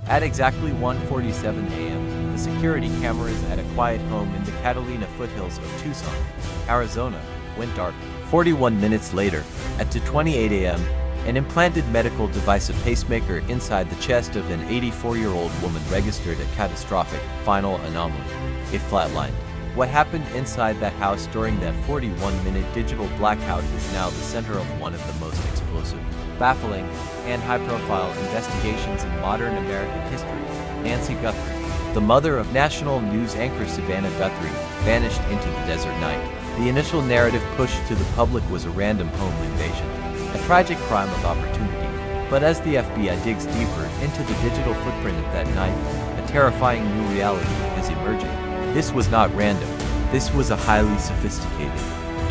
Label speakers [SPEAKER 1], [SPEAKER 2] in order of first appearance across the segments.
[SPEAKER 1] At exactly 1:47 a.m., the security cameras at a quiet home in the Catalina Foothills of Tucson, Arizona, went dark. 41 minutes later, at 2:28 a.m., an implanted medical device, a pacemaker inside the chest of an 84-year-old woman, registered a catastrophic, final anomaly. It flatlined. What happened inside that house during that 41-minute digital blackout is now the center of one of the most explosive, baffling, and high-profile investigations in modern American history. Nancy Guthrie, the mother of national news anchor Savannah Guthrie, vanished into the desert night. The initial narrative pushed to the public was a random home invasion, a tragic crime of opportunity. But as the FBI digs deeper into the digital footprint of that night, a terrifying new reality is emerging. This was not random. This was a highly sophisticated,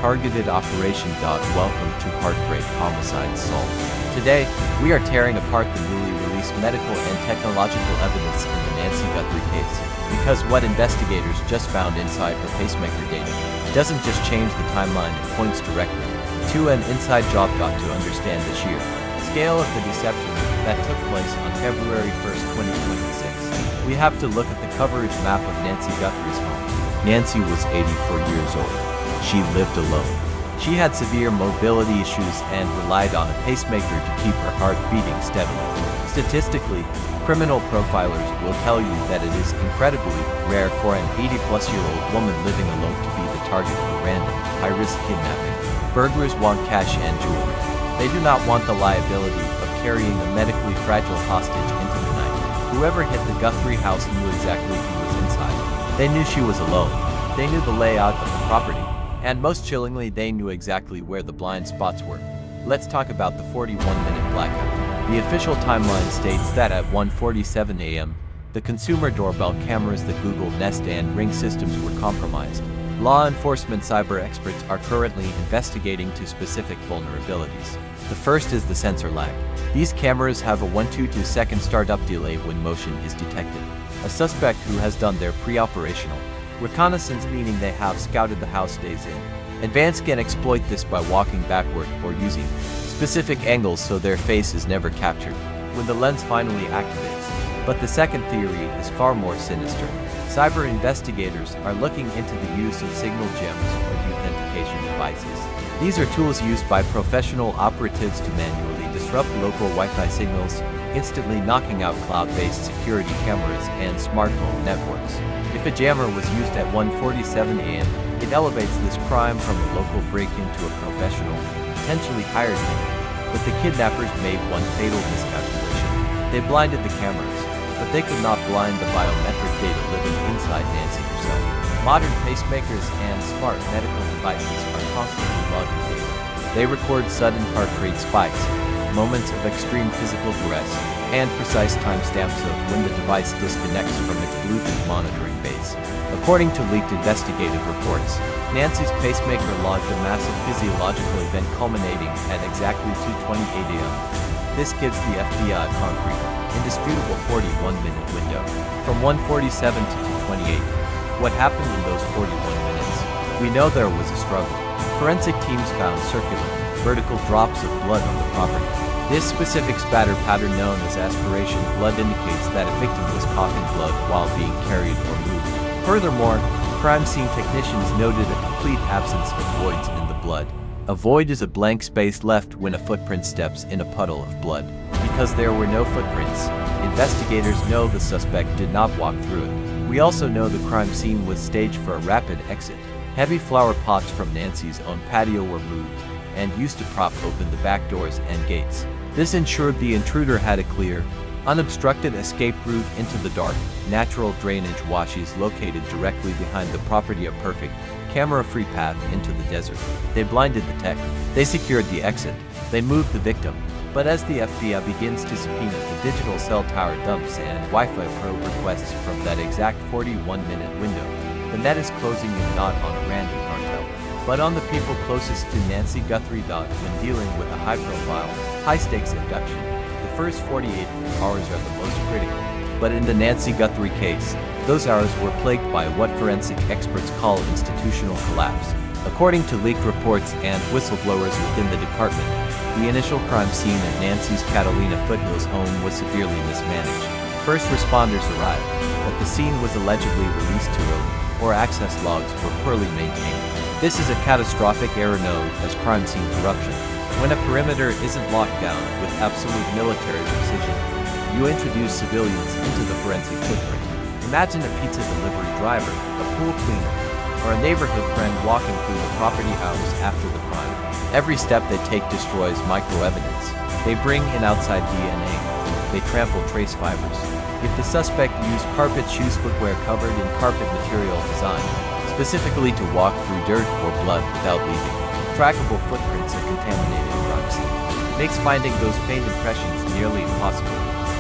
[SPEAKER 1] targeted operation. Welcome to Heartbreak Homicides Solved. Today, we are tearing apart the newly released medical and technological evidence in the Nancy Guthrie case. Because what investigators just found inside her pacemaker data doesn't just change the timeline, it points directly to an inside job. To understand the sheer scale of the deception that took place on February 1st, 2026, we have to look at the coverage map of Nancy Guthrie's home. Nancy was 84 years old. She lived alone. She had severe mobility issues and relied on a pacemaker to keep her heart beating steadily. Statistically, criminal profilers will tell you that it is incredibly rare for an 80-plus-year-old woman living alone to be the target of a random, high-risk kidnapping. Burglars want cash and jewelry. They do not want the liability of carrying a medically fragile hostage into the night. Whoever hit the Guthrie house knew exactly who was inside. They knew she was alone. They knew the layout of the property. And most chillingly, they knew exactly where the blind spots were. Let's talk about the 41-minute blackout. The official timeline states that at 1:47 a.m., the consumer doorbell cameras, the Google Nest and Ring systems were compromised. Law enforcement cyber experts are currently investigating two specific vulnerabilities. The first is the sensor lag. These cameras have a 1 to 2 second startup delay when motion is detected. A suspect who has done their pre-operational reconnaissance, meaning they have scouted the house days in advance, can exploit this by walking backward or using specific angles so their face is never captured when the lens finally activates. But the second theory is far more sinister. Cyber investigators are looking into the use of signal gems or authentication devices. These are tools used by professional operatives to manually disrupt local Wi-Fi signals, instantly knocking out cloud-based security cameras and smartphone networks. If a jammer was used at 1:47 a.m., it elevates this crime from a local break-in to a professional, potentially hired man. But the kidnappers made one fatal miscalculation. They blinded the cameras, but they could not blind the biometric data living inside Nancy herself. Modern pacemakers and smart medical devices are constantly logging data. They record sudden heart rate spikes, moments of extreme physical duress, and precise timestamps of when the device disconnects from its Bluetooth monitoring base. According to leaked investigative reports, Nancy's pacemaker logged a massive physiological event culminating at exactly 2:28 a.m. This gives the FBI a concrete, indisputable 41-minute window. From 1:47 to 2:28, what happened in those 41 minutes? We know there was a struggle. Forensic teams found circular, vertical drops of blood on the property. This specific spatter pattern, known as aspiration blood, indicates that a victim was coughing blood while being carried or moved. Furthermore, crime scene technicians noted a complete absence of voids in the blood. A void is a blank space left when a footprint steps in a puddle of blood. Because there were no footprints, investigators know the suspect did not walk through it. We also know the crime scene was staged for a rapid exit. Heavy flower pots from Nancy's own patio were moved and used to prop open the back doors and gates. This ensured the intruder had a clear, unobstructed escape route into the dark, natural drainage washes located directly behind the property, a perfect, camera-free path into the desert. They blinded the tech. They secured the exit. They moved the victim. But as the FBI begins to subpoena the digital cell tower dumps and Wi-Fi probe requests from that exact 41-minute window, the net is closing in not on a random cartel, but on the people closest to Nancy Guthrie. When dealing with a high-profile, high-stakes abduction, the first 48 hours are the most critical. But in the Nancy Guthrie case, those hours were plagued by what forensic experts call institutional collapse. According to leaked reports and whistleblowers within the department, the initial crime scene at Nancy's Catalina Foothills home was severely mismanaged. First responders arrived, but the scene was allegedly released too early, or access logs were poorly maintained. This is a catastrophic error known as crime scene corruption. When a perimeter isn't locked down with absolute military precision, you introduce civilians into the forensic footprint. Imagine a pizza delivery driver, a pool cleaner, or a neighborhood friend walking through the property hours after the crime. Every step they take destroys microevidence. They bring in outside DNA. They trample trace fibers. If the suspect used carpet shoes footwear covered in carpet material designed specifically to walk through dirt or blood without leaving, trackable footprints of contaminated crime scene makes finding those faint impressions nearly impossible.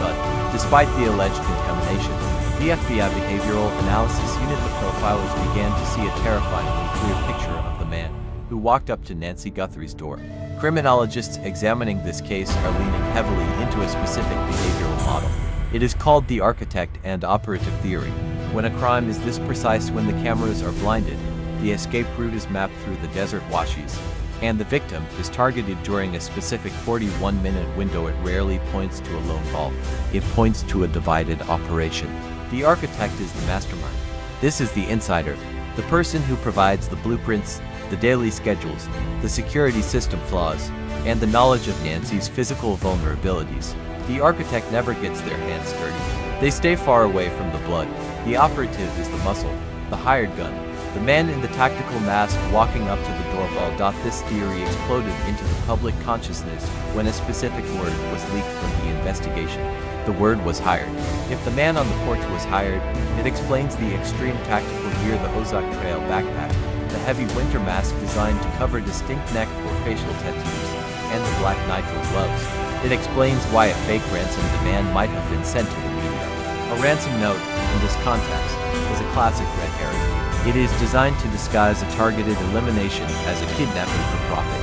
[SPEAKER 1] But, despite the alleged contamination, the FBI Behavioral Analysis Unit, the profilers began to see a terrifyingly clear picture of the man who walked up to Nancy Guthrie's door. Criminologists examining this case are leaning heavily into a specific behavioral model. It is called the architect and operative theory. When a crime is this precise, when the cameras are blinded, the escape route is mapped through the desert washes, and the victim is targeted during a specific 41-minute window, it rarely points to a lone wolf. It points to a divided operation. The architect is the mastermind. This is the insider, the person who provides the blueprints, the daily schedules, the security system flaws, and the knowledge of Nancy's physical vulnerabilities. The architect never gets their hands dirty. They stay far away from the blood. The operative is the muscle, the hired gun, the man in the tactical mask walking up to the doorbell. This theory exploded into the public consciousness when a specific word was leaked from the investigation. The word was hired. If the man on the porch was hired, it explains the extreme tactical gear, the Ozark Trail backpack, the heavy winter mask designed to cover distinct neck or facial tattoos, and the black nitrile gloves. It explains why a fake ransom demand might have been sent to the media. A ransom note, in this context, is a classic red herring. It is designed to disguise a targeted elimination as a kidnapping for profit.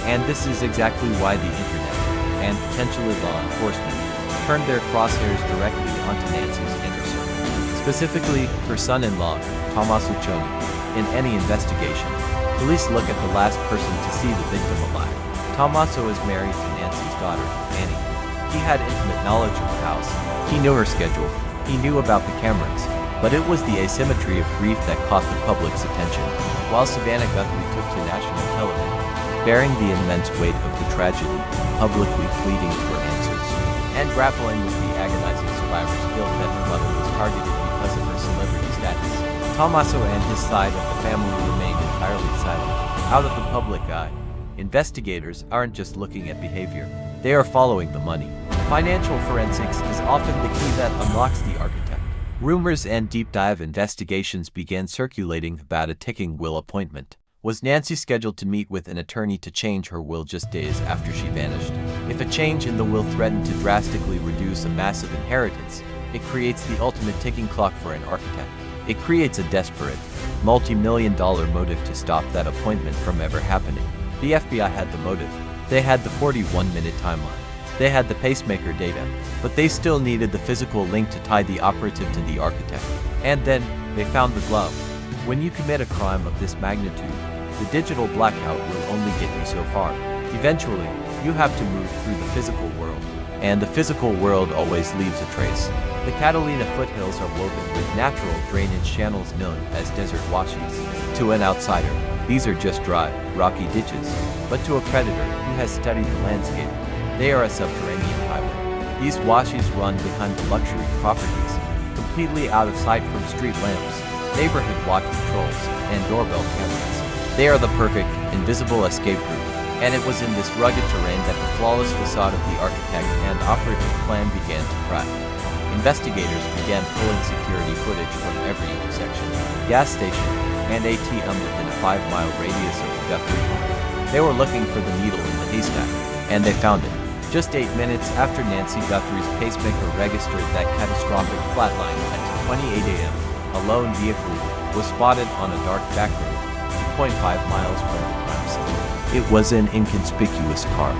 [SPEAKER 1] And this is exactly why the internet, and potentially law enforcement, turned their crosshairs directly onto Nancy's inner circle. Specifically, her son-in-law, Tommaso Cioni. In any investigation, police look at the last person to see the victim alive. Tommaso is married to Nancy's daughter, Annie. He had intimate knowledge of the house. He knew her schedule. He knew about the cameras. But it was the asymmetry of grief that caught the public's attention. While Savannah Guthrie took to national television, bearing the immense weight of the tragedy, publicly pleading for answers, and grappling with the agonizing survivor's guilt that her mother was targeted because of her celebrity status, Tommaso and his side of the family remained entirely silent. Out of the public eye, investigators aren't just looking at behavior, they are following the money. Financial forensics is often the key that unlocks the architect. Rumors and deep dive investigations began circulating about a ticking will appointment. Was Nancy scheduled to meet with an attorney to change her will just days after she vanished? If a change in the will threatened to drastically reduce a massive inheritance, it creates the ultimate ticking clock for an architect. It creates a desperate, multi-million-dollar motive to stop that appointment from ever happening. The FBI had the motive. They had the 41-minute timeline. They had the pacemaker data, but they still needed the physical link to tie the operative to the architect. And then, they found the glove. When you commit a crime of this magnitude, the digital blackout will only get you so far. Eventually, you have to move through the physical world. And the physical world always leaves a trace. The Catalina Foothills are woven with natural drainage channels known as desert washes. To an outsider, these are just dry, rocky ditches. But to a predator who has studied the landscape, they are a subterranean highway. These washes run behind the luxury properties, completely out of sight from street lamps, neighborhood watch patrols, and doorbell cameras. They are the perfect, invisible escape route. And it was in this rugged terrain that the flawless facade of the architect and operative plan began to crack. Investigators began pulling security footage from every intersection, gas station, and ATM within a 5-mile radius of the Guthrie home. They were looking for the needle in the haystack, and they found it. Just 8 minutes after Nancy Guthrie's pacemaker registered that catastrophic flatline at 2:28 a.m., a lone vehicle was spotted on a dark back road, 2.5 miles from the crime scene. It was an inconspicuous car.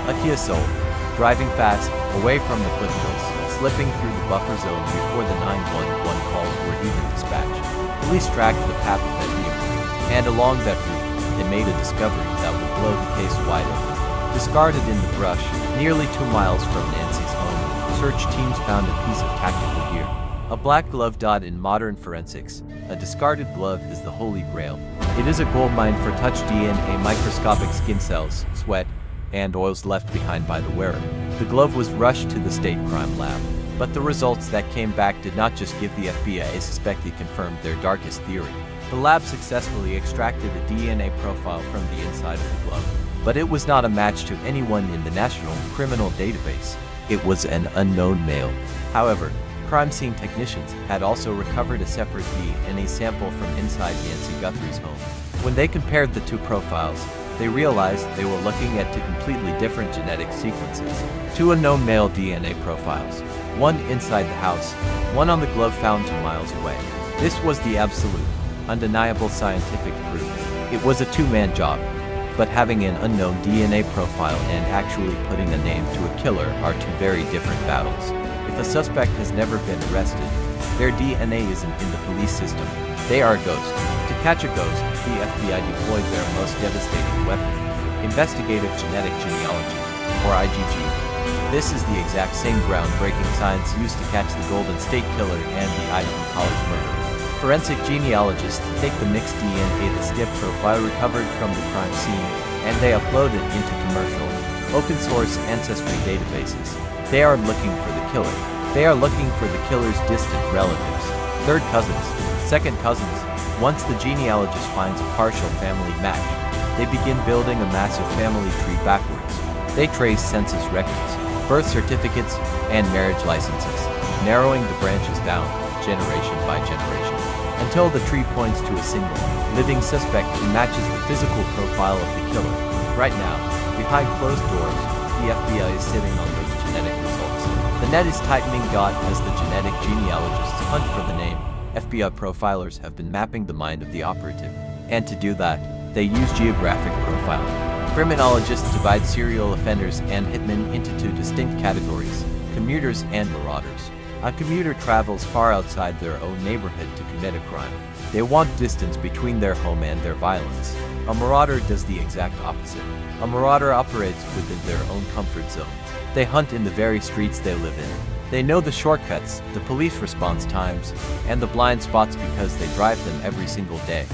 [SPEAKER 1] A Kia Soul, driving fast, away from the foothills, slipping through the buffer zone before the 911 calls were even dispatched. Police tracked the path of that vehicle, and along that route, they made a discovery that would blow the case wide open. Discarded in the brush, nearly 2 miles from Nancy's home, search teams found a piece of tactical gear. A black glove. In modern forensics, a discarded glove is the holy grail. It is a goldmine for touch DNA, microscopic skin cells, sweat, and oils left behind by the wearer. The glove was rushed to the state crime lab, but the results that came back did not just give the FBI a suspect, it confirmed their darkest theory. The lab successfully extracted a DNA profile from the inside of the glove, but it was not a match to anyone in the National Criminal Database. It was an unknown male. However, crime scene technicians had also recovered a separate DNA sample from inside Nancy Guthrie's home. When they compared the two profiles, they realized they were looking at two completely different genetic sequences. Two unknown male DNA profiles. One inside the house, one on the glove found 2 miles away. This was the absolute, undeniable scientific proof. It was a two-man job. But having an unknown DNA profile and actually putting a name to a killer are two very different battles. If a suspect has never been arrested, their DNA isn't in the police system. They are a ghost. To catch a ghost, the FBI deployed their most devastating weapon, investigative genetic genealogy, or IgG. This is the exact same groundbreaking science used to catch the Golden State Killer and the Idaho College murderer. Forensic genealogists take the mixed DNA, the SNP profile recovered from the crime scene, and they upload it into commercial, open-source ancestry databases. They are looking for the killer. They are looking for the killer's distant relatives, third cousins, second cousins. Once the genealogist finds a partial family match, they begin building a massive family tree backwards. They trace census records, birth certificates, and marriage licenses, narrowing the branches down, generation by generation, until the tree points to a single, living suspect who matches the physical profile of the killer. Right now, behind closed doors, the FBI is sitting on those genetic results. The net is tightening. As the genetic genealogists hunt for the name, FBI profilers have been mapping the mind of the operative. And to do that, they use geographic profiling. Criminologists divide serial offenders and hitmen into two distinct categories, commuters and marauders. A commuter travels far outside their own neighborhood to commit a crime. They want distance between their home and their violence. A marauder does the exact opposite. A marauder operates within their own comfort zone. They hunt in the very streets they live in. They know the shortcuts, the police response times, and the blind spots because they drive them every single day.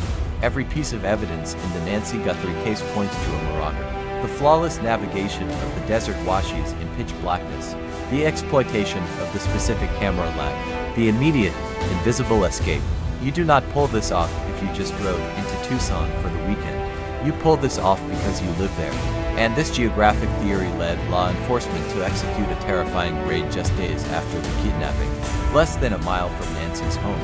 [SPEAKER 1] Every piece of evidence in the Nancy Guthrie case points to a marauder. The flawless navigation of the desert washes in pitch blackness, the exploitation of the specific camera lag, the immediate, invisible escape. You do not pull this off if you just rode into Tucson for the weekend. You pull this off because you live there. And this geographic theory led law enforcement to execute a terrifying raid just days after the kidnapping. Less than a mile from Nancy's home,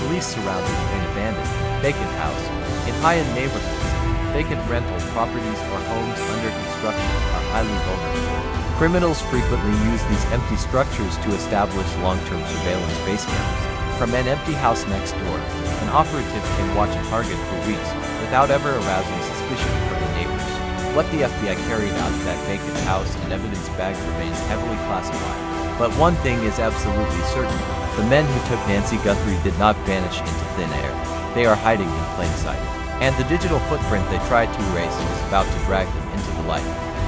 [SPEAKER 1] police surrounded an abandoned, vacant house. In high-end neighborhoods, vacant rental properties or homes under construction are highly vulnerable. Criminals frequently use these empty structures to establish long-term surveillance base cameras. From an empty house next door, an operative can watch a target for weeks without ever arousing suspicion from the neighbors. What the FBI carried out of that vacant house and evidence bag remains heavily classified. But one thing is absolutely certain. The men who took Nancy Guthrie did not vanish into thin air. They are hiding in plain sight. And the digital footprint they tried to erase is about to drag them into the light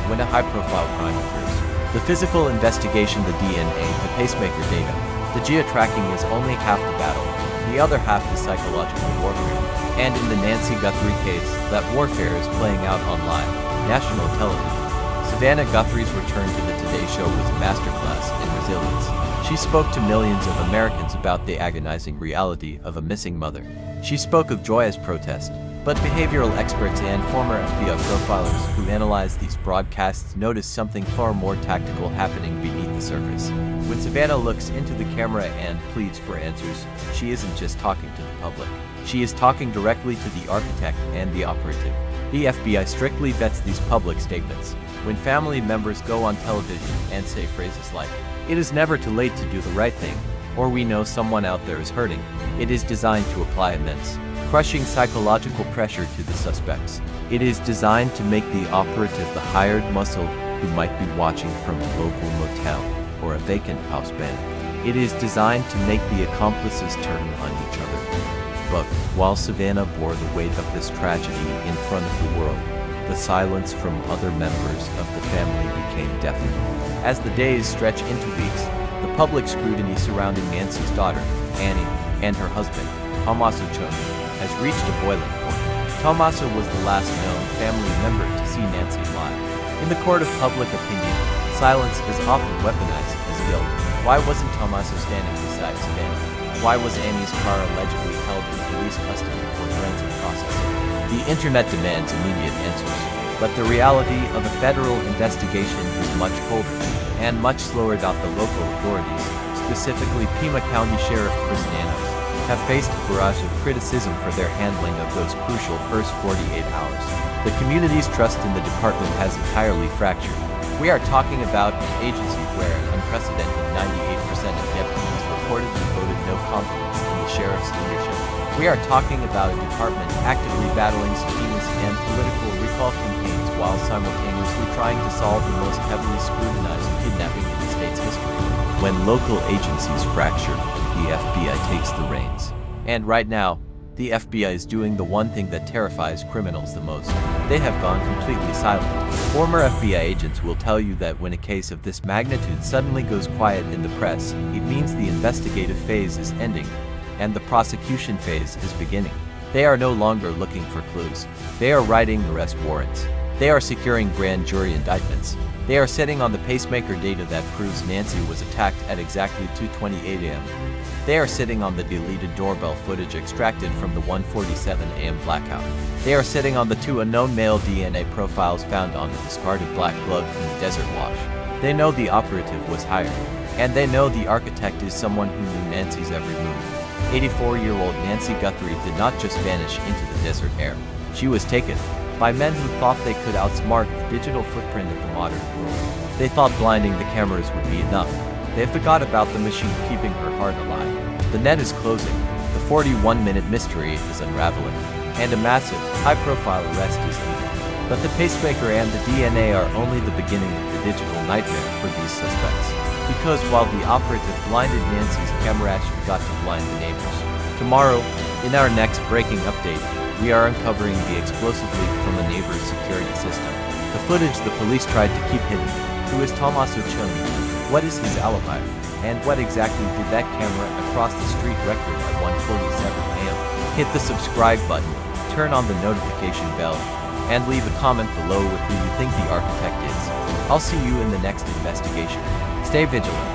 [SPEAKER 1] when a high-profile crime occurs. The physical investigation, the DNA, the pacemaker data, the geo-tracking is only half the battle. The other half is psychological warfare. And in the Nancy Guthrie case, that warfare is playing out on live, national television. Savannah Guthrie's return to the Today Show was a masterclass in resilience. She spoke to millions of Americans about the agonizing reality of a missing mother. She spoke of joy as protest, but behavioral experts and former FBI profilers who analyzed these broadcasts noticed something far more tactical happening beneath the surface. When Savannah looks into the camera and pleads for answers, she isn't just talking to the public. She is talking directly to the architect and the operative. The FBI strictly vets these public statements. When family members go on television and say phrases like, "It is never too late to do the right thing," or "We know someone out there is hurting," it is designed to apply immense, crushing psychological pressure to the suspects. It is designed to make the operative the hired muscle who might be watching from a local motel or a vacant house bank. It is designed to make the accomplices turn on each other. But while Savannah bore the weight of this tragedy in front of the world, the silence from other members of the family became deafening. As the days stretch into weeks, public scrutiny surrounding Nancy's daughter, Annie, and her husband, Tommaso Cioni, has reached a boiling point. Tommaso was the last known family member to see Nancy alive. In the court of public opinion, silence is often weaponized as guilt. Why wasn't Tommaso standing beside Savannah? Why was Annie's car allegedly held in police custody for forensic processing? The internet demands immediate answers, but the reality of a federal investigation is much colder and much slower. The local authorities, specifically Pima County Sheriff Chris Nanos, have faced a barrage of criticism for their handling of those crucial first 48 hours. The community's trust in the department has entirely fractured. We are talking about an agency where an unprecedented 98% of deputies reportedly voted no confidence in the sheriff's leadership. We are talking about a department actively battling subpoenas and political recall campaigns while simultaneously trying to solve the most heavily scrutinized kidnapping in the state's history. When local agencies fracture, the FBI takes the reins. And right now, the FBI is doing the one thing that terrifies criminals the most. They have gone completely silent. Former FBI agents will tell you that when a case of this magnitude suddenly goes quiet in the press, it means the investigative phase is ending, and the prosecution phase is beginning. They are no longer looking for clues. They are writing arrest warrants. They are securing grand jury indictments. They are sitting on the pacemaker data that proves Nancy was attacked at exactly 2:28 a.m. They are sitting on the deleted doorbell footage extracted from the 1:47 a.m. blackout. They are sitting on the 2 unknown male DNA profiles found on the discarded black glove in the desert wash. They know the operative was hired, and they know the architect is someone who knew Nancy's every move. 84-year-old Nancy Guthrie did not just vanish into the desert air. She was taken by men who thought they could outsmart the digital footprint of the modern world. They thought blinding the cameras would be enough. They forgot about the machine keeping her heart alive. The net is closing. The 41-minute mystery is unraveling. And a massive, high-profile arrest is needed. But the pacemaker and the DNA are only the beginning of the digital nightmare for these suspects. Because while the operative blinded Nancy's camera got to blind the neighbors. Tomorrow, in our next breaking update, we are uncovering the explosive leak from a neighbor's security system. The footage the police tried to keep hidden. Who is Tommaso Cioni? What is his alibi? And what exactly did that camera across the street record at 1:47 a.m.? Hit the subscribe button, turn on the notification bell, and leave a comment below with who you think the architect is. I'll see you in the next investigation. Stay vigilant.